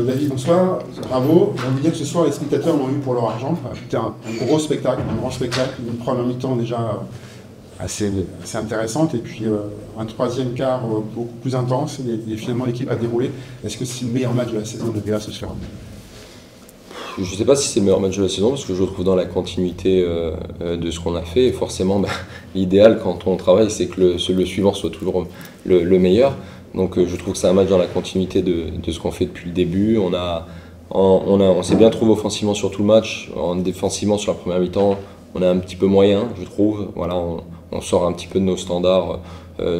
David, bonsoir, bravo. J'ai envie de dire que ce soir, les spectateurs l'ont eu pour leur argent. C'était un gros spectacle, un grand spectacle, une première mi-temps déjà assez intéressante, et puis un troisième quart beaucoup plus intense, et finalement l'équipe a déroulé. Est-ce que c'est le meilleur match de la saison de VA ce soir? Je ne sais pas si c'est le meilleur match de la saison, parce que je le trouve dans la continuité de ce qu'on a fait. Et forcément, l'idéal quand on travaille, c'est que le suivant soit toujours le meilleur. Donc je trouve que c'est un match dans la continuité de ce qu'on fait depuis le début. On s'est bien trouvé offensivement sur tout le match. Défensivement sur la première mi-temps, on est un petit peu moyen, je trouve. Voilà, on sort un petit peu de nos standards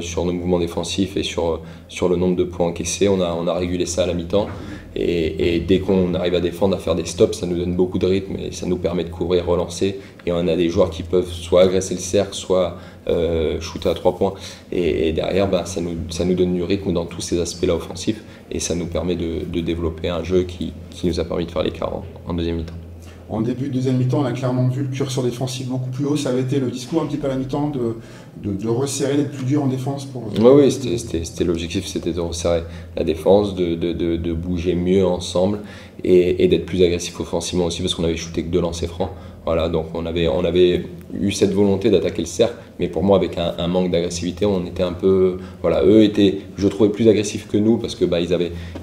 sur nos mouvements défensifs et sur le nombre de points encaissés. On a régulé ça à la mi-temps. Et dès qu'on arrive à défendre, à faire des stops, ça nous donne beaucoup de rythme et ça nous permet de courir, relancer. Et on a des joueurs qui peuvent soit agresser le cercle, soit shooter à 3 points. Et derrière, ça nous donne du rythme dans tous ces aspects-là offensifs. Et ça nous permet de développer un jeu qui nous a permis de faire l'écart en deuxième mi-temps. En début de deuxième mi-temps, on a clairement vu le curseur défensif beaucoup plus haut. Ça avait été le discours un petit peu à la mi-temps de resserrer, d'être plus dur en défense Oui, c'était l'objectif, c'était de resserrer la défense, de bouger mieux ensemble et d'être plus agressif offensivement aussi, parce qu'on avait shooté que 2 lancers francs. Voilà, donc on avait eu cette volonté d'attaquer le cercle, mais pour moi avec un manque d'agressivité, on était un peu, voilà, eux étaient, je trouvais, plus agressifs que nous, parce que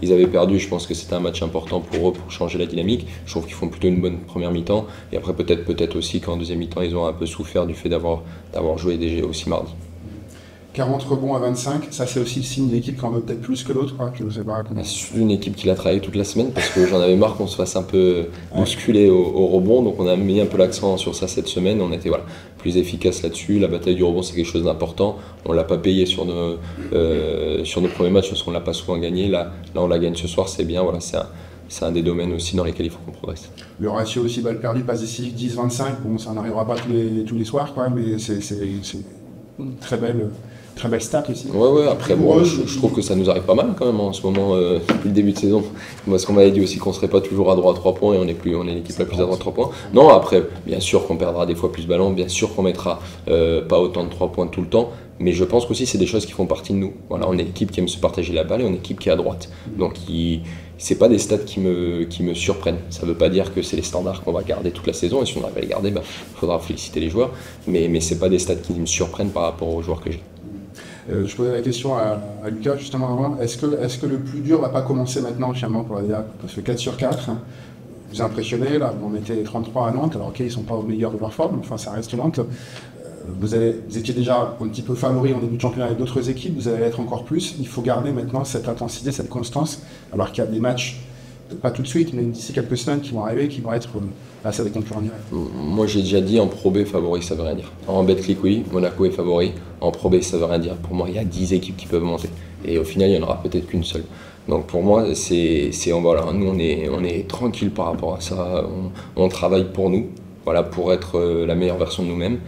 ils avaient perdu. Je pense que c'était un match important pour eux pour changer la dynamique. Je trouve qu'ils font plutôt une bonne première mi-temps, et après peut-être aussi qu'en deuxième mi-temps ils ont un peu souffert du fait d'avoir joué DG aussi mardi. 40 rebonds à 25, ça c'est aussi le signe d'une équipe qui en veut peut-être plus que l'autre, je ne sais pas comment. C'est une équipe qui l'a travaillé toute la semaine, parce que j'en avais marre qu'on se fasse un peu bousculer au rebond, donc on a mis un peu l'accent sur ça cette semaine. On était plus efficace là-dessus. La bataille du rebond, c'est quelque chose d'important. On ne l'a pas payé sur nos premiers matchs, parce qu'on ne l'a pas souvent gagné. Là on la gagne ce soir, c'est bien. Voilà, c'est un des domaines aussi dans lesquels il faut qu'on progresse. Le ratio aussi balle perdue, passe décisive 10-25, bon, ça n'arrivera pas tous les soirs, mais c'est une très belle stat aussi. Ouais, après je trouve que ça nous arrive pas mal quand même en ce moment, depuis le début de saison. Parce qu'on m'avait dit aussi qu'on serait pas toujours à droit à 3 points, et on est l'équipe la plus à droite à 3 points. Non, après, bien sûr qu'on perdra des fois plus de ballons, bien sûr qu'on mettra pas autant de 3 points tout le temps, mais je pense qu'aussi c'est des choses qui font partie de nous. Voilà, on est une équipe qui aime se partager la balle, et on est une équipe qui est à droite. Donc c'est pas des stats qui me surprennent. Ça veut pas dire que c'est les standards qu'on va garder toute la saison, et si on arrive à les garder, faudra féliciter les joueurs, mais c'est pas des stats qui me surprennent par rapport aux joueurs que j'ai. Je posais la question à Lucas justement avant. Est-ce que le plus dur ne va pas commencer maintenant finalement pour la DA? Parce que 4 sur 4, vous impressionnez, là, on était 33 à Nantes, alors ok, ils ne sont pas au meilleur de leur forme, mais enfin ça reste Nantes. Vous étiez déjà un petit peu favori en début de championnat avec d'autres équipes, vous allez être encore plus. Il faut garder maintenant cette intensité, cette constance, alors qu'il y a des matchs, pas tout de suite, mais d'ici quelques semaines qui vont arriver, qui vont être face à des concurrents directs. Moi j'ai déjà dit, en Pro B, favori ça veut rien dire. En Betclic oui, Monaco est favori, en Pro B ça veut rien dire. Pour moi il y a 10 équipes qui peuvent monter, et au final il n'y en aura peut-être qu'une seule. Donc pour moi voilà, nous on est tranquille par rapport à ça, on travaille pour nous, voilà, pour être la meilleure version de nous-mêmes,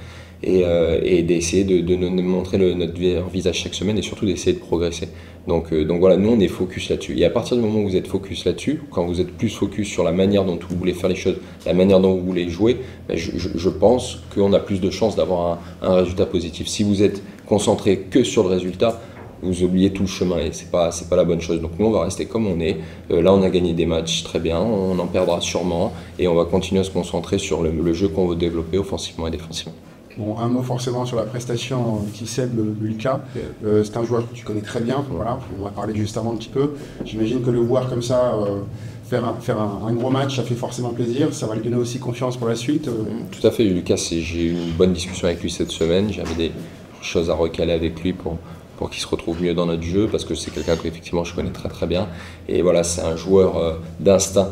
et d'essayer de montrer notre visage chaque semaine, et surtout d'essayer de progresser. Donc voilà, nous on est focus là-dessus. Et à partir du moment où vous êtes focus là-dessus, quand vous êtes plus focus sur la manière dont vous voulez faire les choses, la manière dont vous voulez jouer, je pense qu'on a plus de chances d'avoir un résultat positif. Si vous êtes concentré que sur le résultat, vous oubliez tout le chemin, et c'est pas la bonne chose. Donc nous on va rester comme on est. Là on a gagné des matchs très bien, on en perdra sûrement, et on va continuer à se concentrer sur le jeu qu'on veut développer offensivement et défensivement. Bon, un mot forcément sur la prestation qui cède le Lucas. C'est un joueur que tu connais très bien, voilà, on va parler juste avant un petit peu. J'imagine que le voir comme ça, faire un gros match, ça fait forcément plaisir. Ça va lui donner aussi confiance pour la suite. Tout à fait, Lucas, j'ai eu une bonne discussion avec lui cette semaine. J'avais des choses à recaler avec lui pour qu'il se retrouve mieux dans notre jeu, parce que c'est quelqu'un que effectivement je connais très très bien. Et voilà, c'est un joueur d'instinct.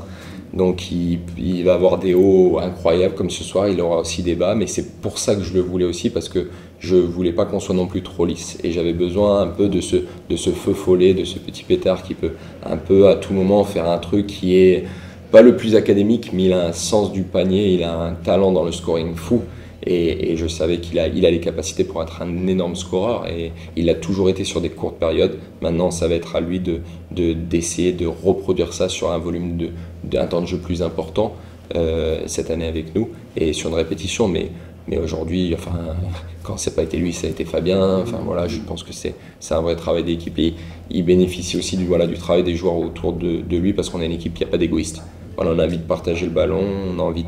Donc il va avoir des hauts incroyables comme ce soir, il aura aussi des bas, mais c'est pour ça que je le voulais aussi, parce que je voulais pas qu'on soit non plus trop lisse, et j'avais besoin un peu de ce feu follet, de ce petit pétard qui peut un peu à tout moment faire un truc qui est pas le plus académique, mais il a un sens du panier, il a un talent dans le scoring fou. Et je savais qu'il a les capacités pour être un énorme scoreur, et il a toujours été sur des courtes périodes. Maintenant, ça va être à lui d'essayer de reproduire ça sur un volume d'un temps de jeu plus important cette année avec nous, et sur une répétition. Mais Mais aujourd'hui, enfin, quand c'est pas été lui, ça a été Fabien. Enfin voilà, je pense que c'est un vrai travail d'équipe. Et il bénéficie aussi du travail des joueurs autour de lui parce qu'on a une équipe qui n'a pas d'égoïste. Voilà, on a envie de partager le ballon, on a envie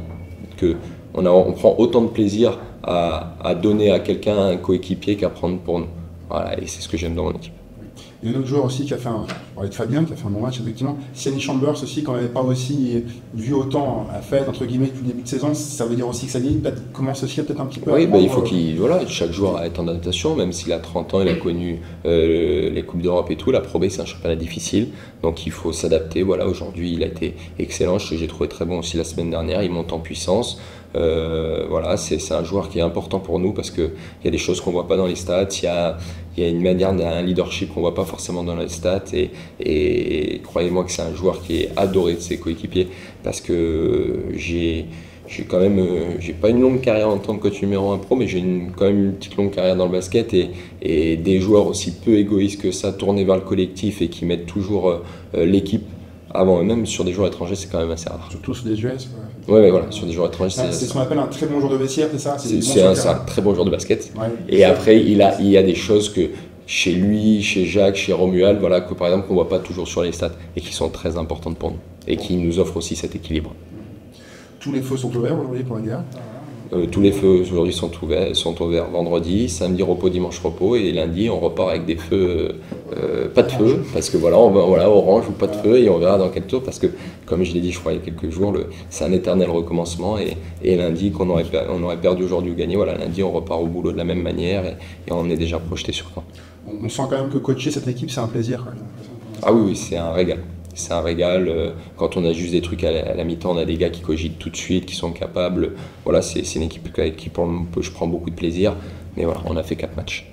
que on prend autant de plaisir à donner à quelqu'un, un coéquipier, qu'à prendre pour nous. Voilà, et c'est ce que j'aime dans mon équipe. Il y a un autre joueur aussi qui a fait on parlait de Fabien, qui a fait un bon match, effectivement. Siani Chambers aussi, qu'on n'avait pas aussi vu autant à fête, entre guillemets, depuis le début de saison, ça veut dire aussi que Siani commence aussi peut-être un petit peu à Oui, prendre, il faut chaque joueur est en adaptation, même s'il a 30 ans, il a connu les Coupes d'Europe et tout. La Pro B, c'est un championnat difficile, donc il faut s'adapter. Voilà, aujourd'hui, il a été excellent, j'ai trouvé très bon aussi la semaine dernière, il monte en puissance. Voilà, c'est un joueur qui est important pour nous parce qu'il y a des choses qu'on ne voit pas dans les stats, il y a une manière d'un leadership qu'on ne voit pas forcément dans les stats et croyez-moi que c'est un joueur qui est adoré de ses coéquipiers parce que j'ai pas une longue carrière en tant que coach numéro 1 pro, mais j'ai quand même une petite longue carrière dans le basket et des joueurs aussi peu égoïstes que ça, tournés vers le collectif et qui mettent toujours l'équipe avant eux-mêmes. Sur des joueurs étrangers, c'est quand même assez rare. Surtout sur des US. Ouais, voilà, sur des joueurs étrangers, c'est ce qu'on appelle un très bon joueur de vestiaire, c'est ça? C'est un très bon joueur de basket. Ouais. Et après, il y a des choses que chez lui, chez Jacques, chez Romuald, voilà, que par exemple, qu'on ne voit pas toujours sur les stats et qui sont très importantes pour nous et qui nous offrent aussi cet équilibre. Tous les feux sont ouverts aujourd'hui pour la guerre? Tous les feux aujourd'hui sont ouverts vendredi, samedi repos, dimanche repos et lundi on repart avec des feux, pas de feu parce que voilà, orange ou pas de feu et on verra dans quel tour parce que comme je l'ai dit je crois il y a quelques jours, c'est un éternel recommencement et lundi qu'on aurait perdu aujourd'hui ou gagné, voilà lundi on repart au boulot de la même manière et on est déjà projeté sur Caen. On sent quand même que coacher cette équipe c'est un plaisir. Ah oui, c'est un régal. C'est un régal. Quand on a juste des trucs à la mi-temps, on a des gars qui cogitent tout de suite, qui sont capables. Voilà, c'est une équipe avec qui je prends beaucoup de plaisir. Mais voilà, on a fait 4 matchs.